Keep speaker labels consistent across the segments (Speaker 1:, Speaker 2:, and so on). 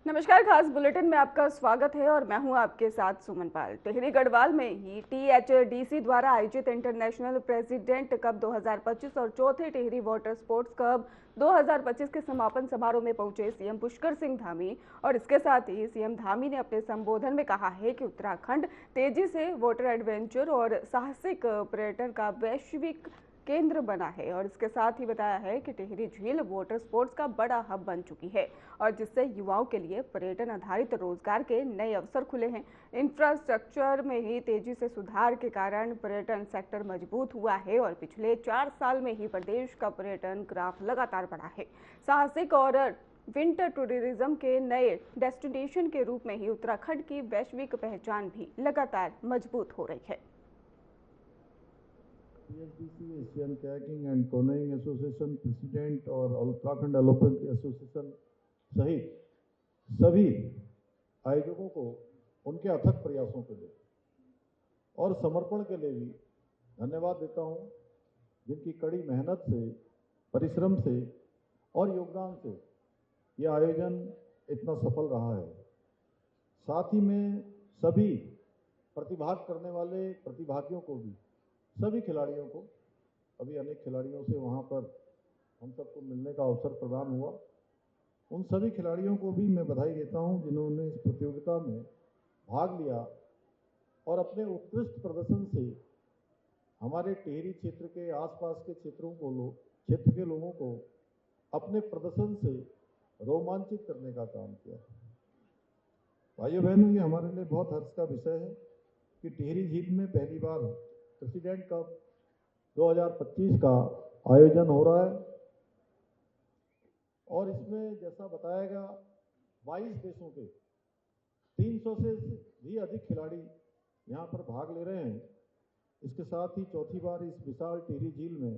Speaker 1: नमस्कार, खास बुलेटिन में आपका स्वागत है और मैं हूं आपके साथ सुमन पाल। टिहरी गढ़वाल में ही THDC द्वारा आयोजित इंटरनेशनल प्रेसिडेंट कप 2025 और चौथे टिहरी वाटर स्पोर्ट्स कप 2025 के समापन समारोह में पहुंचे सीएम पुष्कर सिंह धामी। और इसके साथ ही सीएम धामी ने अपने संबोधन में कहा है कि उत्तराखंड तेजी से वाटर एडवेंचर और साहसिक पर्यटन का वैश्विक केंद्र बना है। और इसके साथ ही बताया है कि टिहरी झील वाटर स्पोर्ट्स का बड़ा हब बन चुकी है और जिससे युवाओं के लिए पर्यटन आधारित रोजगार के नए अवसर खुले हैं। इंफ्रास्ट्रक्चर में ही तेजी से सुधार के कारण पर्यटन सेक्टर मजबूत हुआ है और पिछले 4 साल में ही प्रदेश का पर्यटन ग्राफ लगातार बढ़ा है। साहसिक और विंटर टूरिज्म के नए डेस्टिनेशन के रूप में ही उत्तराखंड की वैश्विक पहचान भी लगातार मजबूत हो रही है।
Speaker 2: THDC Asian kayaking and canoeing association president और उत्तराखंड ओलंपिक एसोसिएशन सहित सभी आयोजकों को उनके अथक प्रयासों के लिए और समर्पण के लिए भी धन्यवाद देता हूं, जिनकी कड़ी मेहनत से, परिश्रम से और योगदान से यह आयोजन इतना सफल रहा है। साथ ही में सभी प्रतिभाग करने वाले प्रतिभागियों को भी, सभी खिलाड़ियों को, अभी अनेक खिलाड़ियों से वहाँ पर हम सबको मिलने का अवसर प्रदान हुआ। उन सभी खिलाड़ियों को भी मैं बधाई देता हूँ जिन्होंने इस प्रतियोगिता में भाग लिया और अपने उत्कृष्ट प्रदर्शन से हमारे टिहरी क्षेत्र के आसपास के क्षेत्र के लोगों को अपने प्रदर्शन से रोमांचित करने का काम किया। भाइयों बहनों, ये हमारे लिए बहुत हर्ष का विषय है कि टिहरी झील में पहली बार प्रेसिडेंट कप 2025 का आयोजन हो रहा है और इसमें जैसा बताया गया 22 देशों के 300 से भी अधिक खिलाड़ी यहाँ पर भाग ले रहे हैं। इसके साथ ही चौथी बार इस विशाल टिहरी झील में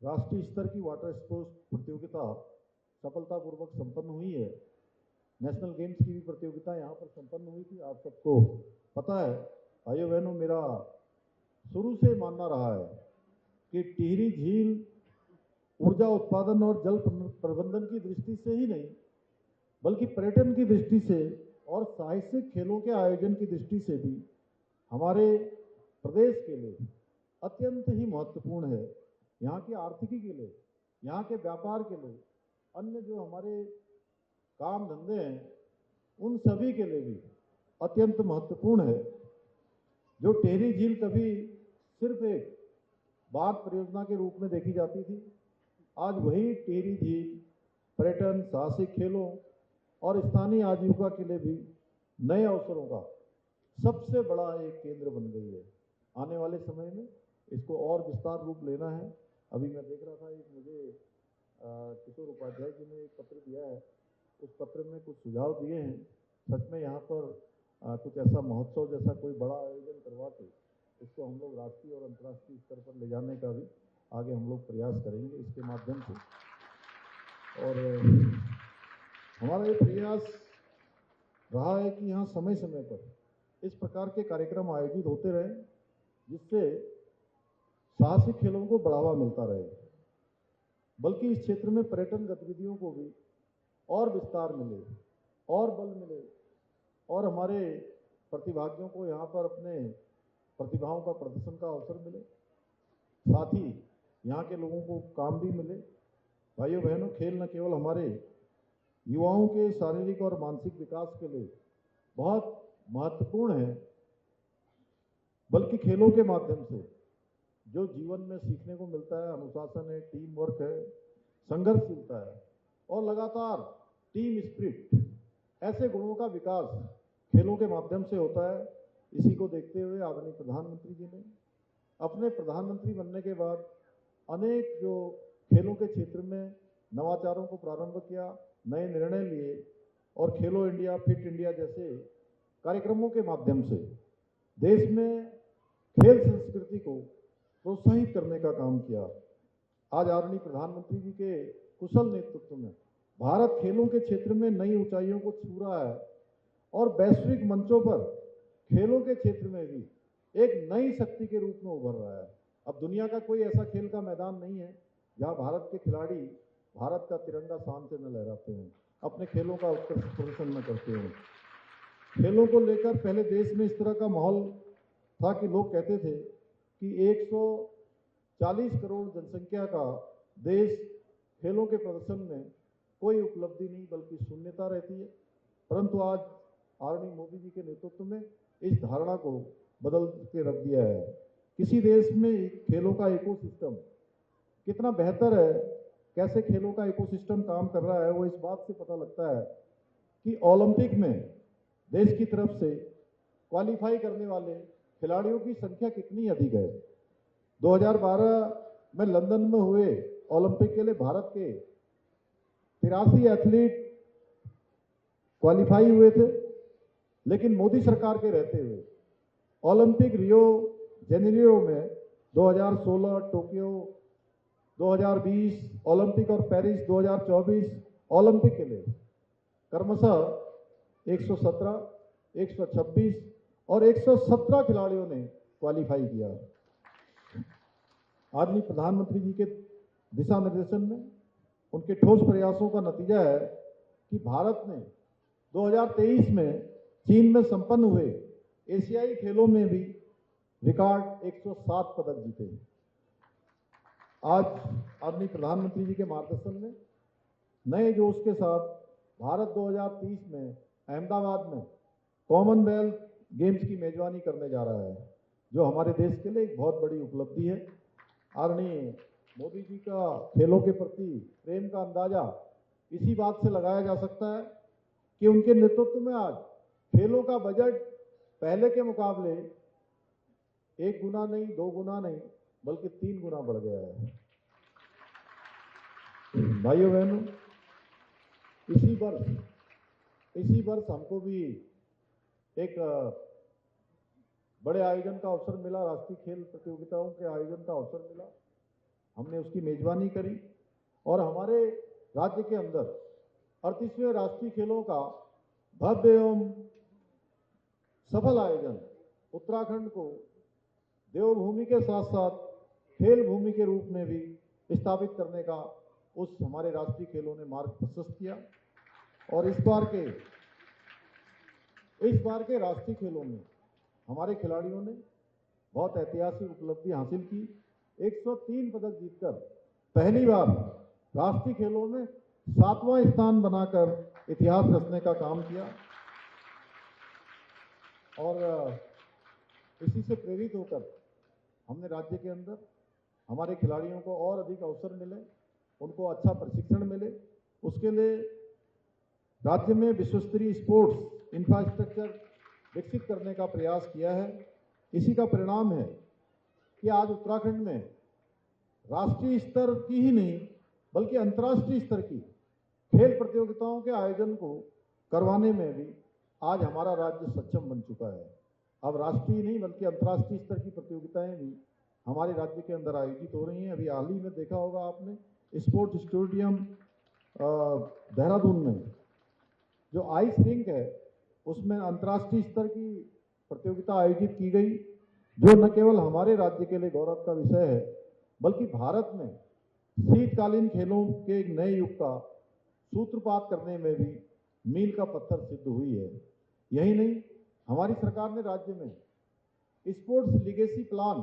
Speaker 2: राष्ट्रीय स्तर की वाटर स्पोर्ट्स प्रतियोगिता सफलतापूर्वक संपन्न हुई है। नेशनल गेम्स की भी प्रतियोगिता यहाँ पर संपन्न हुई थी, आप सबको पता है। भाइयों बहनों, मेरा शुरू से मानना रहा है कि टिहरी झील ऊर्जा उत्पादन और जल प्रबंधन की दृष्टि से ही नहीं, बल्कि पर्यटन की दृष्टि से और साहसिक खेलों के आयोजन की दृष्टि से भी हमारे प्रदेश के लिए अत्यंत ही महत्वपूर्ण है। यहाँ की आर्थिकी के लिए, यहाँ के व्यापार के लिए, अन्य जो हमारे काम धंधे हैं, उन सभी के लिए भी अत्यंत महत्वपूर्ण है। जो टिहरी झील कभी सिर्फ एक बाढ़ परियोजना के रूप में देखी जाती थी, आज वही टिहरी झील पर्यटन, साहसिक खेलों और स्थानीय आजीविका के लिए भी नए अवसरों का सबसे बड़ा एक केंद्र बन गई है। आने वाले समय में इसको और विस्तार रूप लेना है। अभी मैं देख रहा था, एक मुझे किशोर उपाध्याय जी ने एक पत्र दिया है, उस पत्र में कुछ सुझाव दिए हैं। सच में यहाँ पर कुछ ऐसा महोत्सव जैसा कोई बड़ा आयोजन करवा के इसको हम लोग राष्ट्रीय और अंतर्राष्ट्रीय स्तर पर ले जाने का भी आगे हम लोग प्रयास करेंगे इसके माध्यम से। और हमारा ये प्रयास रहा है कि यहाँ समय समय पर इस प्रकार के कार्यक्रम आयोजित होते रहे, जिससे साहसिक खेलों को बढ़ावा मिलता रहे, बल्कि इस क्षेत्र में पर्यटन गतिविधियों को भी और विस्तार मिले और बल मिले और हमारे प्रतिभागियों को यहाँ पर अपने प्रतिभाओं का प्रदर्शन का अवसर मिले, साथ ही यहाँ के लोगों को काम भी मिले। भाइयों बहनों, खेल न केवल हमारे युवाओं के शारीरिक और मानसिक विकास के लिए बहुत महत्वपूर्ण है, बल्कि खेलों के माध्यम से जो जीवन में सीखने को मिलता है, अनुशासन है, टीम वर्क है, संघर्षशीलता है और लगातार टीम स्पिरिट, ऐसे गुणों का विकास खेलों के माध्यम से होता है। इसी को देखते हुए आदरणीय प्रधानमंत्री जी ने अपने प्रधानमंत्री बनने के बाद अनेक जो खेलों के क्षेत्र में नवाचारों को प्रारंभ किया, नए निर्णय लिए और खेलो इंडिया, फिट इंडिया जैसे कार्यक्रमों के माध्यम से देश में खेल संस्कृति को प्रोत्साहित करने का काम किया। आज आदरणीय प्रधानमंत्री जी के कुशल नेतृत्व में भारत खेलों के क्षेत्र में नई ऊंचाइयों को छू रहा है और वैश्विक मंचों पर खेलों के क्षेत्र में भी एक नई शक्ति के रूप में उभर रहा है। अब दुनिया का कोई ऐसा खेल का मैदान नहीं है जहां भारत के खिलाड़ी भारत का तिरंगा शान से न लहराते हैं। अपने खेलों का उत्कृष्ट प्रदर्शन न करते हों। खेलों को लेकर पहले देश में इस तरह का माहौल था कि लोग कहते थे कि 140 करोड़ जनसंख्या का देश, खेलों के प्रदर्शन में कोई उपलब्धि नहीं बल्कि शून्यता रहती है। परंतु आज आदरणीय मोदी जी के नेतृत्व में इस धारणा को बदल के रख दिया है। किसी देश में खेलों का इकोसिस्टम कितना बेहतर है, कैसे खेलों का इकोसिस्टम काम कर रहा है, वो इस बात से पता लगता है कि ओलंपिक में देश की तरफ से क्वालिफाई करने वाले खिलाड़ियों की संख्या कितनी अधिक है। 2012 में लंदन में हुए ओलंपिक के लिए भारत के 83 एथलीट क्वालिफाई हुए थे, लेकिन मोदी सरकार के रहते हुए ओलंपिक रियो जेनेरियो में 2016, टोक्यो 2020 ओलंपिक और पेरिस 2024 ओलंपिक के लिए क्रमशः 117, 126 और 117 खिलाड़ियों ने क्वालिफाई किया। आदरणीय प्रधानमंत्री जी के दिशा निर्देशन में, उनके ठोस प्रयासों का नतीजा है कि भारत ने 2023 में चीन में संपन्न हुए एशियाई खेलों में भी रिकॉर्ड 107 पदक जीते। आज आदरणीय प्रधानमंत्री जी के मार्गदर्शन में नए जोश के साथ भारत 2030 में अहमदाबाद में कॉमनवेल्थ गेम्स की मेजबानी करने जा रहा है, जो हमारे देश के लिए एक बहुत बड़ी उपलब्धि है। आदरणीय मोदी जी का खेलों के प्रति प्रेम का अंदाजा इसी बात से लगाया जा सकता है कि उनके नेतृत्व में आज खेलों का बजट पहले के मुकाबले 1 गुना नहीं, 2 गुना नहीं, बल्कि 3 गुना बढ़ गया है। भाइयों बहनों, इसी वर्ष हमको भी एक बड़े आयोजन का अवसर मिला, राष्ट्रीय खेल प्रतियोगिताओं के आयोजन का अवसर मिला। हमने उसकी मेजबानी करी और हमारे राज्य के अंदर 38वें राष्ट्रीय खेलों का भव्य एवं सफल आयोजन उत्तराखंड को देवभूमि के साथ साथ खेल भूमि के रूप में भी स्थापित करने का उस हमारे राष्ट्रीय खेलों ने मार्ग प्रशस्त किया। और इस बार के राष्ट्रीय खेलों में हमारे खिलाड़ियों ने बहुत ऐतिहासिक उपलब्धि हासिल की। 103 पदक जीतकर पहली बार राष्ट्रीय खेलों में 7वां स्थान बनाकर इतिहास रचने का काम किया। और इसी से प्रेरित होकर हमने राज्य के अंदर हमारे खिलाड़ियों को और अधिक अवसर मिले, उनको अच्छा प्रशिक्षण मिले। उसके लिए राज्य में विश्वस्तरीय स्पोर्ट्स इंफ्रास्ट्रक्चर विकसित करने का प्रयास किया है। इसी का परिणाम है कि आज उत्तराखंड में राष्ट्रीय स्तर की ही नहीं बल्कि अंतर्राष्ट्रीय स्तर की खेल प्रतियोगिताओं के आयोजन को करवाने में भी आज हमारा राज्य सक्षम बन चुका है। अब राष्ट्रीय नहीं बल्कि अंतर्राष्ट्रीय स्तर की प्रतियोगिताएं भी हमारे राज्य के अंदर आयोजित हो रही हैं। अभी हाल ही में देखा होगा आपने, स्पोर्ट्स स्टेडियम देहरादून में जो आइस रिंक है उसमें अंतर्राष्ट्रीय स्तर की प्रतियोगिता आयोजित की गई, जो न केवल हमारे राज्य के लिए गौरव का विषय है बल्कि भारत में शीतकालीन खेलों के एक नए युग का सूत्रपात करने में भी मील का पत्थर सिद्ध हुई है। यही नहीं, हमारी सरकार ने राज्य में स्पोर्ट्स लीगेसी प्लान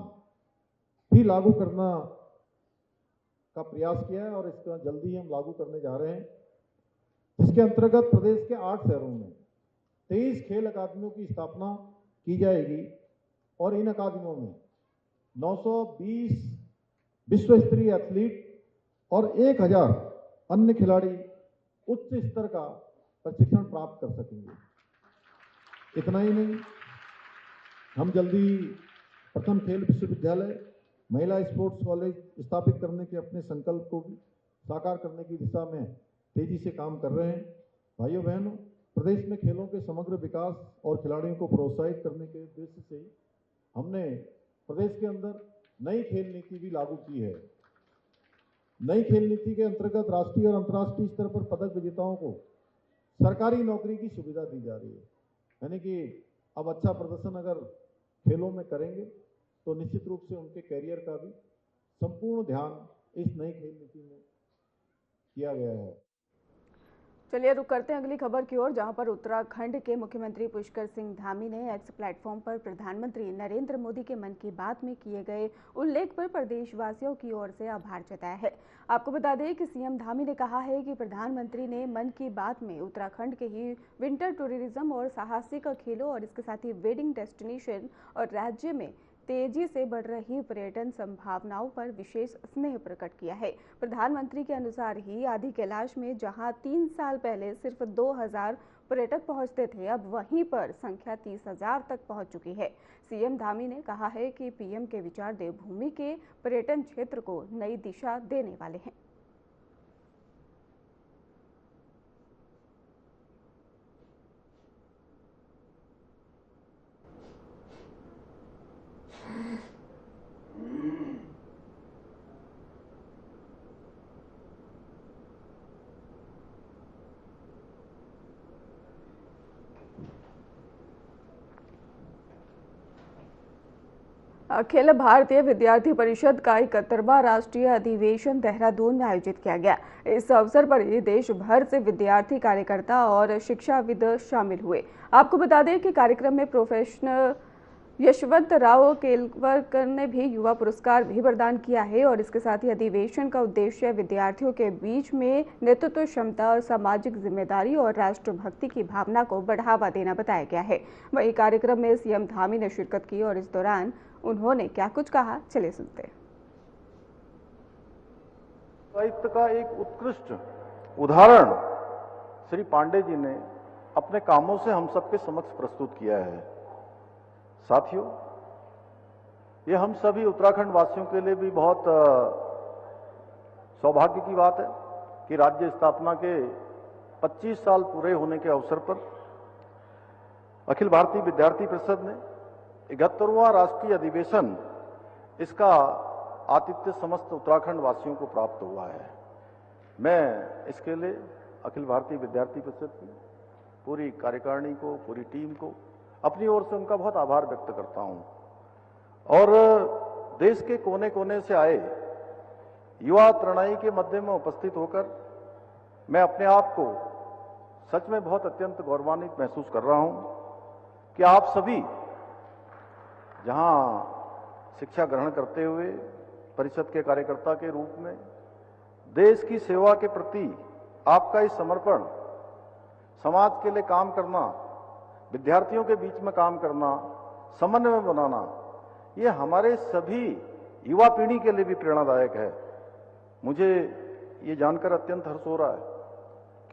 Speaker 2: भी लागू करना का प्रयास किया है और इसका जल्दी ही हम लागू करने जा रहे हैं, जिसके अंतर्गत प्रदेश के 8 शहरों में 23 खेल अकादमियों की स्थापना की जाएगी और इन अकादमियों में 920 विश्व स्तरीय एथलीट और 1000 अन्य खिलाड़ी उच्च स्तर का प्रशिक्षण प्राप्त कर सकेंगे। इतना ही नहीं, हम जल्दी प्रथम खेल विश्वविद्यालय, महिला स्पोर्ट्स कॉलेज स्थापित करने के अपने संकल्प को भी साकार करने की दिशा में तेजी से काम कर रहे हैं। भाइयों बहनों, प्रदेश में खेलों के समग्र विकास और खिलाड़ियों को प्रोत्साहित करने के उद्देश्य से हमने प्रदेश के अंदर नई खेल नीति भी लागू की है। नई खेल नीति के अंतर्गत राष्ट्रीय और अंतर्राष्ट्रीय स्तर पर पदक विजेताओं को सरकारी नौकरी की सुविधा दी जा रही है। यानी कि अब अच्छा प्रदर्शन अगर खेलों में करेंगे तो निश्चित रूप से उनके कैरियर का भी संपूर्ण ध्यान इस नई खेल नीति में किया गया है।
Speaker 1: चलिए रुक करते हैं अगली खबर की ओर, जहां पर उत्तराखंड के मुख्यमंत्री पुष्कर सिंह धामी ने एक्स प्लेटफॉर्म पर प्रधानमंत्री नरेंद्र मोदी के मन की बात में किए गए उल्लेख पर प्रदेशवासियों की ओर से आभार जताया है। आपको बता दें कि सीएम धामी ने कहा है कि प्रधानमंत्री ने मन की बात में उत्तराखंड के ही विंटर टूरिज्म और साहसिक खेलों और इसके साथ ही वेडिंग डेस्टिनेशन और राज्य में तेजी से बढ़ रही पर्यटन संभावनाओं पर विशेष स्नेह प्रकट किया है। प्रधानमंत्री के अनुसार ही आदि कैलाश में जहां 3 साल पहले सिर्फ 2000 पर्यटक पहुंचते थे, अब वहीं पर संख्या 30,000 तक पहुंच चुकी है। सीएम धामी ने कहा है कि पीएम के विचार देवभूमि के पर्यटन क्षेत्र को नई दिशा देने वाले हैं। अखिल भारतीय विद्यार्थी परिषद का 71वां राष्ट्रीय अधिवेशन देहरादून में आयोजित किया गया। इस अवसर पर देश भर से विद्यार्थी, कार्यकर्ता और शिक्षाविद शामिल हुए। आपको बता दें कि कार्यक्रम में प्रोफेसर यशवंत राव केलवरकर ने भी युवा पुरस्कार भी प्रदान किया है और इसके साथ ही अधिवेशन का उद्देश्य विद्यार्थियों के बीच में नेतृत्व क्षमता और सामाजिक जिम्मेदारी और राष्ट्रभक्ति की भावना को बढ़ावा देना बताया गया है। वहीं कार्यक्रम में सीएम धामी ने शिरकत की और इस दौरान उन्होंने क्या कुछ कहा, चलिए सुनते हैं।
Speaker 3: साहित्य का एक उत्कृष्ट उदाहरण श्री पांडे जी ने अपने कामों से हम सबके समक्ष प्रस्तुत किया है। साथियों, ये हम सभी उत्तराखंड वासियों के लिए भी बहुत सौभाग्य की बात है कि राज्य स्थापना के 25 साल पूरे होने के अवसर पर अखिल भारतीय विद्यार्थी परिषद ने 71वां राष्ट्रीय अधिवेशन, इसका आतिथ्य समस्त उत्तराखंड वासियों को प्राप्त हुआ है। मैं इसके लिए अखिल भारतीय विद्यार्थी परिषद की पूरी कार्यकारिणी को, पूरी टीम को अपनी ओर से उनका बहुत आभार व्यक्त करता हूं। और देश के कोने कोने से आए युवा तरुणाई के मध्य में उपस्थित होकर मैं अपने आप को सच में बहुत अत्यंत गौरवान्वित महसूस कर रहा हूं कि आप सभी जहां शिक्षा ग्रहण करते हुए परिषद के कार्यकर्ता के रूप में देश की सेवा के प्रति आपका इस समर्पण, समाज के लिए काम करना, विद्यार्थियों के बीच में काम करना, समन्वय बनाना, ये हमारे सभी युवा पीढ़ी के लिए भी प्रेरणादायक है। मुझे ये जानकर अत्यंत हर्ष हो रहा है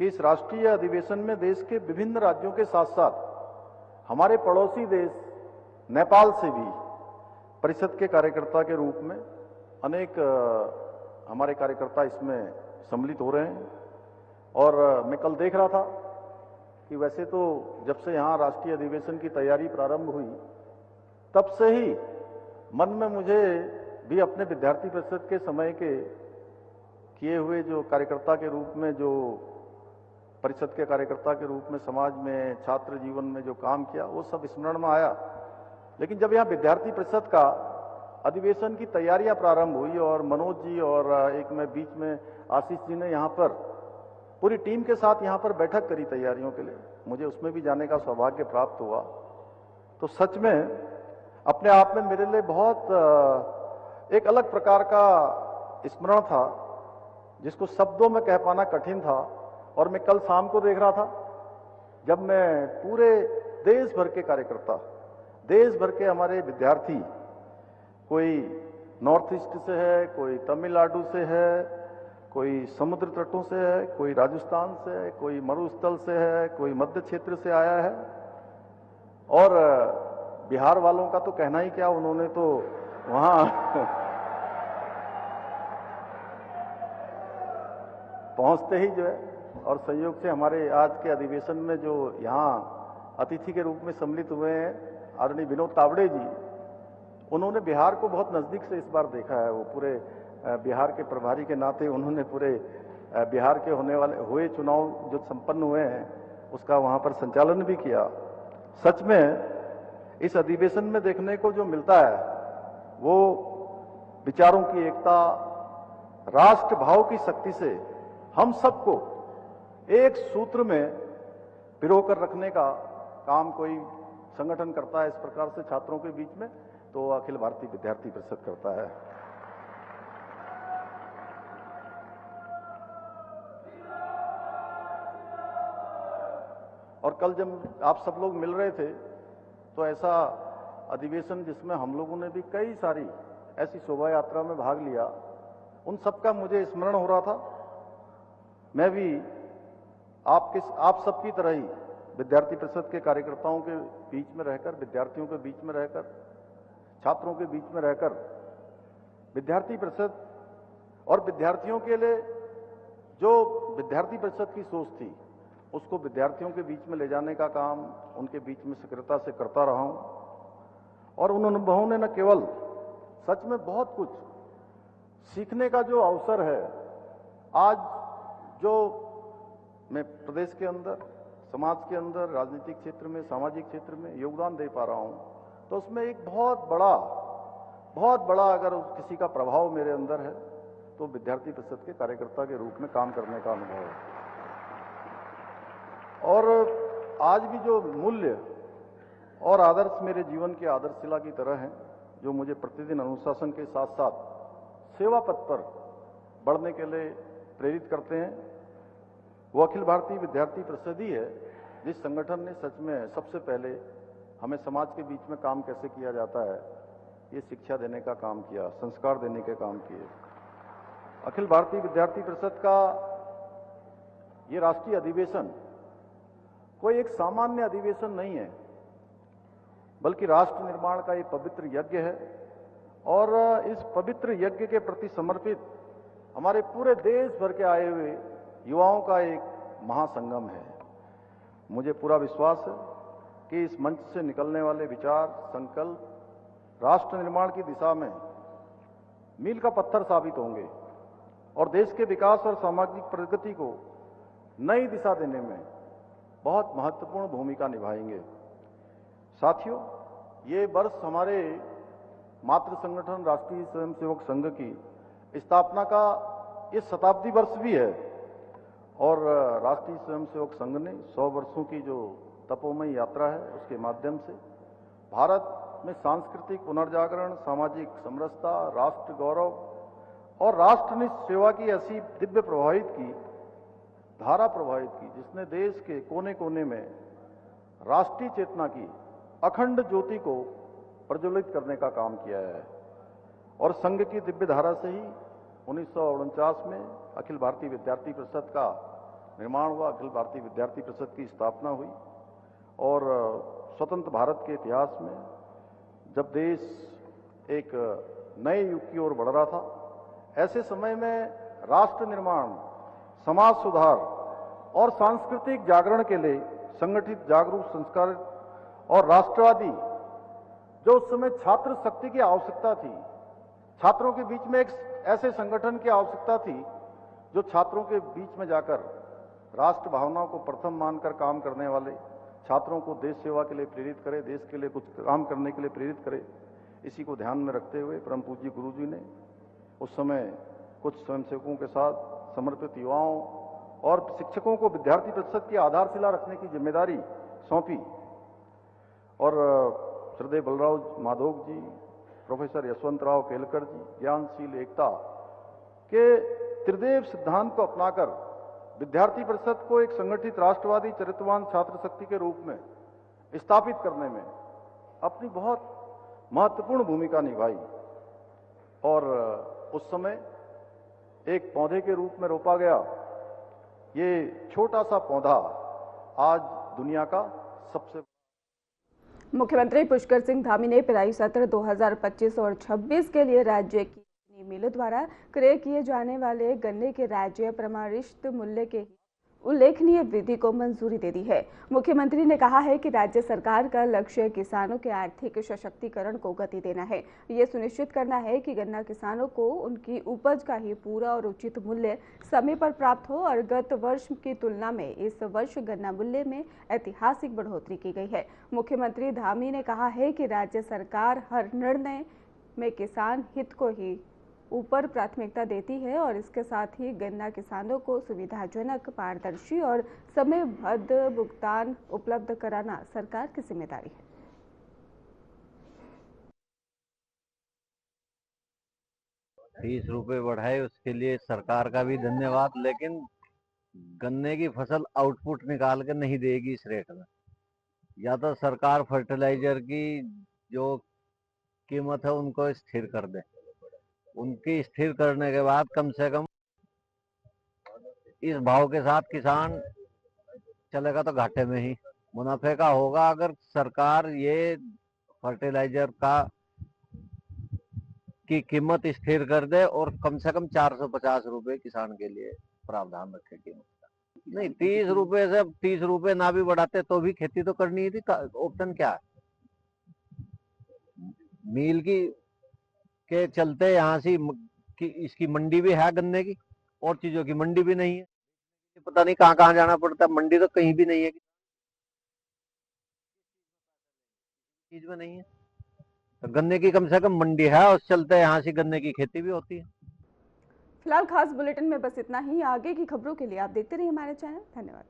Speaker 3: कि इस राष्ट्रीय अधिवेशन में देश के विभिन्न राज्यों के साथ साथ हमारे पड़ोसी देश नेपाल से भी परिषद के कार्यकर्ता के रूप में अनेक हमारे कार्यकर्ता इसमें सम्मिलित हो रहे हैं। और मैं कल देख रहा था कि वैसे तो जब से यहाँ राष्ट्रीय अधिवेशन की तैयारी प्रारंभ हुई तब से ही मन में मुझे भी अपने विद्यार्थी परिषद के समय के किए हुए जो कार्यकर्ता के रूप में, जो परिषद के कार्यकर्ता के रूप में समाज में, छात्र जीवन में जो काम किया, वो सब स्मरण में आया। लेकिन जब यहाँ विद्यार्थी परिषद का अधिवेशन की तैयारियां प्रारंभ हुई और मनोज जी और एक मैं बीच में आशीष जी ने यहाँ पर पूरी टीम के साथ यहाँ पर बैठक करी तैयारियों के लिए, मुझे उसमें भी जाने का सौभाग्य प्राप्त हुआ। तो सच में अपने आप में मेरे लिए बहुत एक अलग प्रकार का स्मरण था जिसको शब्दों में कह पाना कठिन था। और मैं कल शाम को देख रहा था जब मैं पूरे देश भर के कार्यकर्ता, देश भर के हमारे विद्यार्थी, कोई नॉर्थ ईस्ट से है, कोई तमिलनाडु से है, कोई समुद्र तटों से है, कोई राजस्थान से है, कोई मरुस्थल से है, कोई मध्य क्षेत्र से आया है। और बिहार वालों का तो कहना ही क्या, उन्होंने तो वहां पहुंचते ही जो है, और संयोग से हमारे आज के अधिवेशन में जो यहाँ अतिथि के रूप में सम्मिलित हुए हैं आदरणीय विनोद तावड़े जी, उन्होंने बिहार को बहुत नजदीक से इस बार देखा है। वो पूरे बिहार के प्रभारी के नाते उन्होंने पूरे बिहार के हुए चुनाव जो संपन्न हुए हैं उसका वहां पर संचालन भी किया। सच में इस अधिवेशन में देखने को जो मिलता है वो विचारों की एकता, राष्ट्र भाव की शक्ति से हम सबको एक सूत्र में पिरोकर रखने का काम कोई संगठन करता है इस प्रकार से छात्रों के बीच में, तो अखिल भारतीय विद्यार्थी परिषद करता है। और कल जब आप सब लोग मिल रहे थे तो ऐसा अधिवेशन जिसमें हम लोगों ने भी कई सारी ऐसी शोभा यात्रा में भाग लिया, उन सबका मुझे स्मरण हो रहा था। मैं भी आप सबकी तरह ही विद्यार्थी परिषद के कार्यकर्ताओं के बीच में रहकर, विद्यार्थियों के बीच में रहकर, छात्रों के बीच में रहकर विद्यार्थी परिषद और विद्यार्थियों के लिए जो विद्यार्थी परिषद की सोच थी उसको विद्यार्थियों के बीच में ले जाने का काम उनके बीच में सक्रियता से करता रहा हूं। और उन अनुभवों ने न केवल सच में बहुत कुछ सीखने का जो अवसर है, आज जो मैं प्रदेश के अंदर, समाज के अंदर, राजनीतिक क्षेत्र में, सामाजिक क्षेत्र में योगदान दे पा रहा हूं, तो उसमें एक बहुत बड़ा अगर किसी का प्रभाव मेरे अंदर है तो विद्यार्थी परिषद के कार्यकर्ता के रूप में काम करने का अनुभव है। और आज भी जो मूल्य और आदर्श मेरे जीवन के आदर्शशिला की तरह हैं, जो मुझे प्रतिदिन अनुशासन के साथ साथ सेवा पथ पर बढ़ने के लिए प्रेरित करते हैं, वो अखिल भारतीय विद्यार्थी परिषद ही है, जिस संगठन ने सच में सबसे पहले हमें समाज के बीच में काम कैसे किया जाता है ये शिक्षा देने का काम किया, संस्कार देने के काम किए। अखिल भारतीय विद्यार्थी परिषद का ये राष्ट्रीय अधिवेशन कोई एक सामान्य अधिवेशन नहीं है, बल्कि राष्ट्र निर्माण का एक पवित्र यज्ञ है। और इस पवित्र यज्ञ के प्रति समर्पित हमारे पूरे देश भर के आए हुए युवाओं का एक महासंगम है। मुझे पूरा विश्वास है कि इस मंच से निकलने वाले विचार, संकल्प राष्ट्र निर्माण की दिशा में मील का पत्थर साबित होंगे और देश के विकास और सामाजिक प्रगति को नई दिशा देने में बहुत महत्वपूर्ण भूमिका निभाएंगे। साथियों, ये वर्ष हमारे मातृ संगठन राष्ट्रीय स्वयंसेवक संघ की स्थापना का ये शताब्दी वर्ष भी है। और राष्ट्रीय स्वयंसेवक संघ ने 100 वर्षों की जो तपोमय यात्रा है उसके माध्यम से भारत में सांस्कृतिक पुनर्जागरण, सामाजिक समरसता, राष्ट्र गौरव और राष्ट्रनिष्ठ सेवा की ऐसी दिव्य धारा प्रवाहित की, जिसने देश के कोने कोने में राष्ट्रीय चेतना की अखंड ज्योति को प्रज्वलित करने का काम किया है। और संघ की दिव्य धारा से ही 1949 में अखिल भारतीय विद्यार्थी परिषद का निर्माण हुआ, अखिल भारतीय विद्यार्थी परिषद की स्थापना हुई। और स्वतंत्र भारत के इतिहास में जब देश एक नए युग की ओर बढ़ रहा था, ऐसे समय में राष्ट्र निर्माण, समाज सुधार और सांस्कृतिक जागरण के लिए संगठित, जागरूक, संस्कारित और राष्ट्रवादी जो उस समय छात्र शक्ति की आवश्यकता थी, छात्रों के बीच में एक ऐसे संगठन की आवश्यकता थी जो छात्रों के बीच में जाकर राष्ट्र भावनाओं को प्रथम मानकर काम करने वाले, छात्रों को देश सेवा के लिए प्रेरित करे, देश के लिए कुछ काम करने के लिए प्रेरित करे। इसी को ध्यान में रखते हुए परम पूज्य गुरुजी ने उस समय कुछ स्वयंसेवकों के साथ समर्पित युवाओं और शिक्षकों को विद्यार्थी परिषद की आधारशिला रखने की जिम्मेदारी सौंपी। और श्रद्धेय बलराव माधोक जी, प्रोफेसर यशवंतराव केलकर जी, ज्ञानशील एकता के त्रिदेव सिद्धांत को अपनाकर विद्यार्थी परिषद को एक संगठित राष्ट्रवादी चरित्रवान छात्र शक्ति के रूप में स्थापित करने में अपनी बहुत महत्वपूर्ण भूमिका निभाई। और उस समय एक पौधे के रूप में रोपा गया ये छोटा सा पौधा आज दुनिया का सबसे।
Speaker 1: मुख्यमंत्री पुष्कर सिंह धामी ने पेराई सत्र 2025 और 26 के लिए राज्य की मिलों द्वारा क्रय किए जाने वाले गन्ने के राज्य प्रमाणित मूल्य के उल्लेखनीय वृद्धि को मंजूरी दे दी है। मुख्यमंत्री ने कहा है कि राज्य सरकार का लक्ष्य किसानों के आर्थिक सशक्तिकरण को गति देना है। ये सुनिश्चित करना है कि गन्ना किसानों को उनकी उपज का ही पूरा और उचित मूल्य समय पर प्राप्त हो। और गत वर्ष की तुलना में इस वर्ष गन्ना मूल्य में ऐतिहासिक बढ़ोतरी की गई है। मुख्यमंत्री धामी ने कहा है कि राज्य सरकार हर निर्णय में किसान हित को ही ऊपर प्राथमिकता देती है और इसके साथ ही गन्ना किसानों को सुविधाजनक, पारदर्शी और समयबद्ध भुगतान उपलब्ध कराना सरकार की जिम्मेदारी है।
Speaker 4: 30 रुपए बढ़ाए उसके लिए सरकार का भी धन्यवाद, लेकिन गन्ने की फसल आउटपुट निकाल के नहीं देगी इस रेट में। या तो सरकार फर्टिलाइजर की जो कीमत है उनको स्थिर कर दे, उनकी स्थिर करने के बाद कम से कम इस भाव के साथ किसान चलेगा तो घाटे में ही, मुनाफे का होगा अगर सरकार ये फर्टिलाइजर का की कीमत स्थिर कर दे और कम से कम 450 रुपए किसान के लिए प्रावधान रखे कीमत का। नहीं, 30 रुपए से 30 रुपए ना भी बढ़ाते तो भी खेती तो करनी ही थी। ऑप्शन क्या है? मील की के चलते यहाँ से इसकी मंडी भी है गन्ने की, और चीजों की मंडी भी नहीं है। पता नहीं कहाँ कहाँ जाना पड़ता है, मंडी तो कहीं भी नहीं है, चीज में नहीं है। तो गन्ने की कम से कम मंडी है, उस चलते यहाँ से गन्ने की खेती भी होती है।
Speaker 1: फिलहाल खास बुलेटिन में बस इतना ही। आगे की खबरों के लिए आप देखते रहिए हमारे चैनल। धन्यवाद।